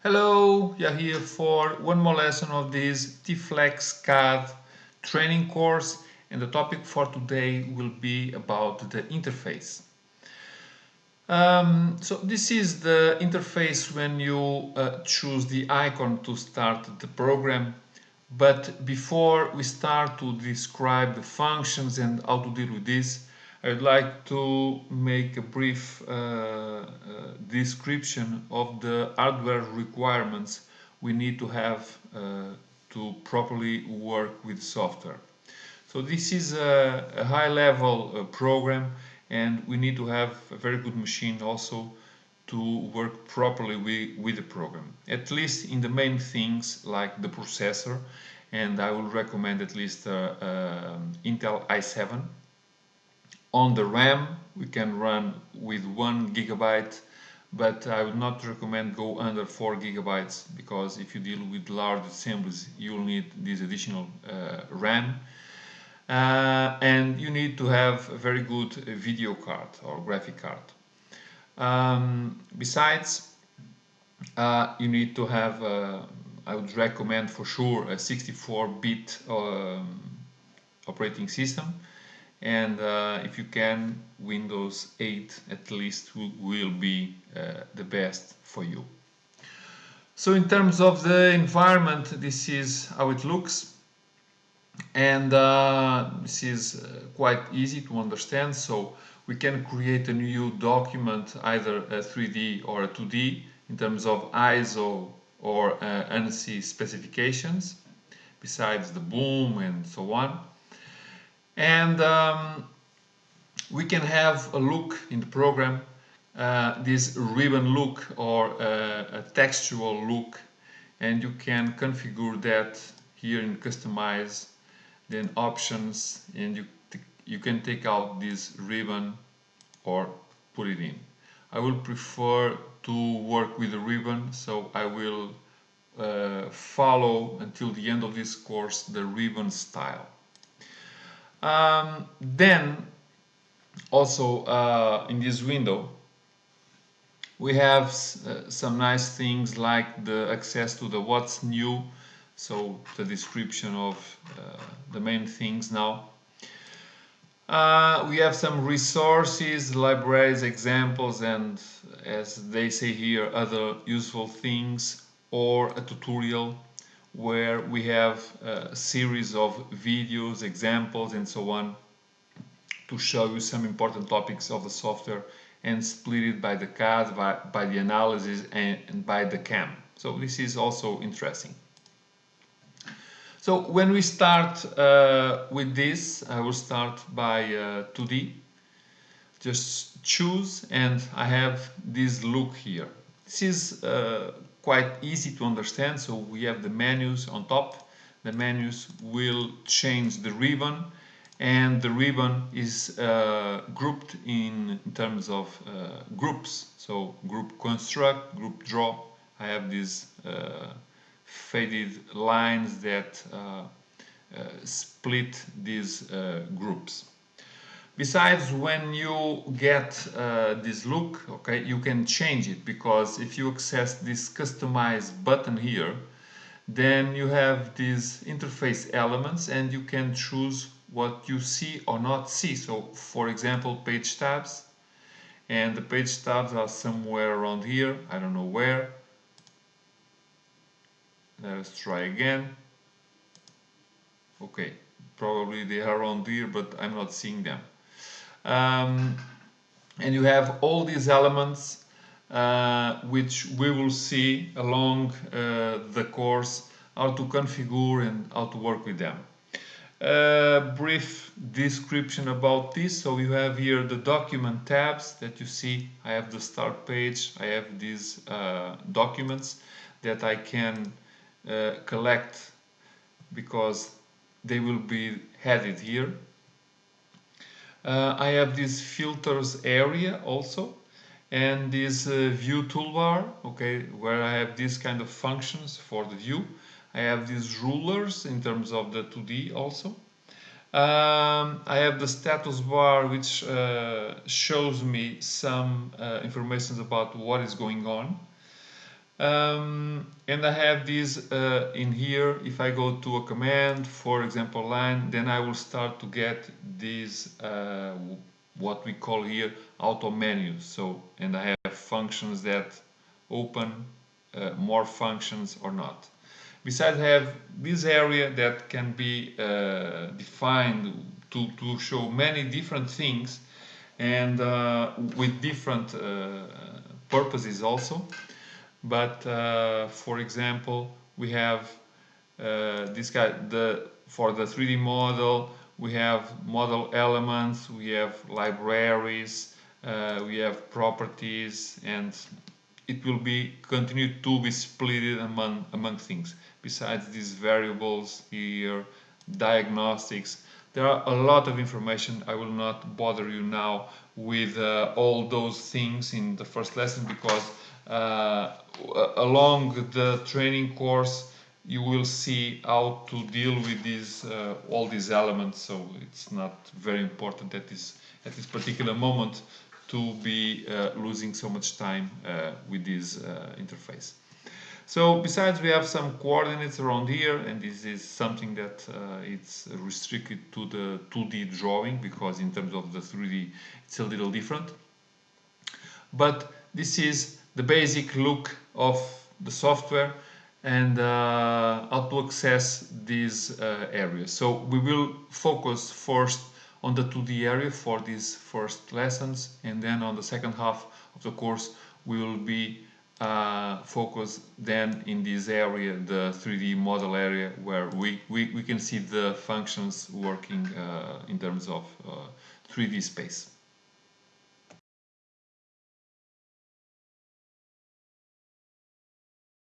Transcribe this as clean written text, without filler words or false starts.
Hello, you're here for one more lesson of this T-Flex CAD training course, and the topic for today will be about the interface. So this is the interface when you choose the icon to start the program. But before we start to describe the functions and how to deal with this, I would like to make a brief description of the hardware requirements we need to have to properly work with software. So this is a high-level program, and we need to have a very good machine also to work properly with the program. At least in the main things like the processor, and I will recommend at least Intel i7. On the RAM, we can run with 1 gigabyte, but I would not recommend go under 4 gigabytes because if you deal with large assemblies, you'll need this additional RAM. And you need to have a very good video card or graphic card. Besides, you need to have, I would recommend for sure, a 64-bit operating system, and if you can, Windows 8 at least will be the best for you. So in terms of the environment, this is how it looks. And this is quite easy to understand. So we can create a new document, either a 3D or a 2D, in terms of ISO or ANSI specifications, besides the boom and so on. And we can have a look in the program, this ribbon look or a textual look, and you can configure that here in Customize, then Options, and you can take out this ribbon or put it in. I will prefer to work with the ribbon, so I will follow until the end of this course the ribbon style. Then also in this window we have some nice things like the access to the what's new, so the description of the main things now. We have some resources, libraries, examples, and as they say here, other useful things, or a tutorial where we have a series of videos, examples, and so on to show you some important topics of the software and split it by the CAD, by the analysis, and by the CAM. So this is also interesting. So when we start with this, I will start by 2D. Just choose, and I have this look here. This is quite easy to understand. So we have the menus on top. The menus will change the ribbon, and the ribbon is grouped in terms of groups. So group construct, group draw. I have these faded lines that split these groups. Besides, when you get this look, okay, you can change it, because if you access this customize button here, then you have these interface elements and you can choose what you see or not see. So for example, page tabs, and the page tabs are somewhere around here, I don't know where. Let's try again. Okay, probably they are around here, but I'm not seeing them. And you have all these elements which we will see along the course, how to configure and how to work with them. Brief description about this. So you have here the document tabs that you see. I have the start page, I have these documents that I can collect because they will be headed here. I have this filters area also, and this view toolbar, okay, where I have these kind of functions for the view. I have these rulers in terms of the 2D also. I have the status bar, which shows me some information about what is going on. And I have this in here. If I go to a command, for example line, then I will start to get these what we call here auto menus. So, and I have functions that open more functions or not. Besides, I have this area that can be defined to show many different things, and with different purposes also. But for example, we have this guy, for the 3D model, we have model elements, we have libraries, we have properties, and it will be continue to be split among things. Besides these variables here, diagnostics, there are a lot of information. I will not bother you now with all those things in the first lesson, because along the training course you will see how to deal with these all these elements. So it's not very important at this particular moment to be losing so much time with this interface. So besides, we have some coordinates around here, and this is something that it's restricted to the 2D drawing, because in terms of the 3D it's a little different. But this is the basic look of the software and how to access these areas. So we will focus first on the 2D area for these first lessons, and then on the second half of the course we will be focused then in this area, the 3D model area, where we can see the functions working in terms of 3D space.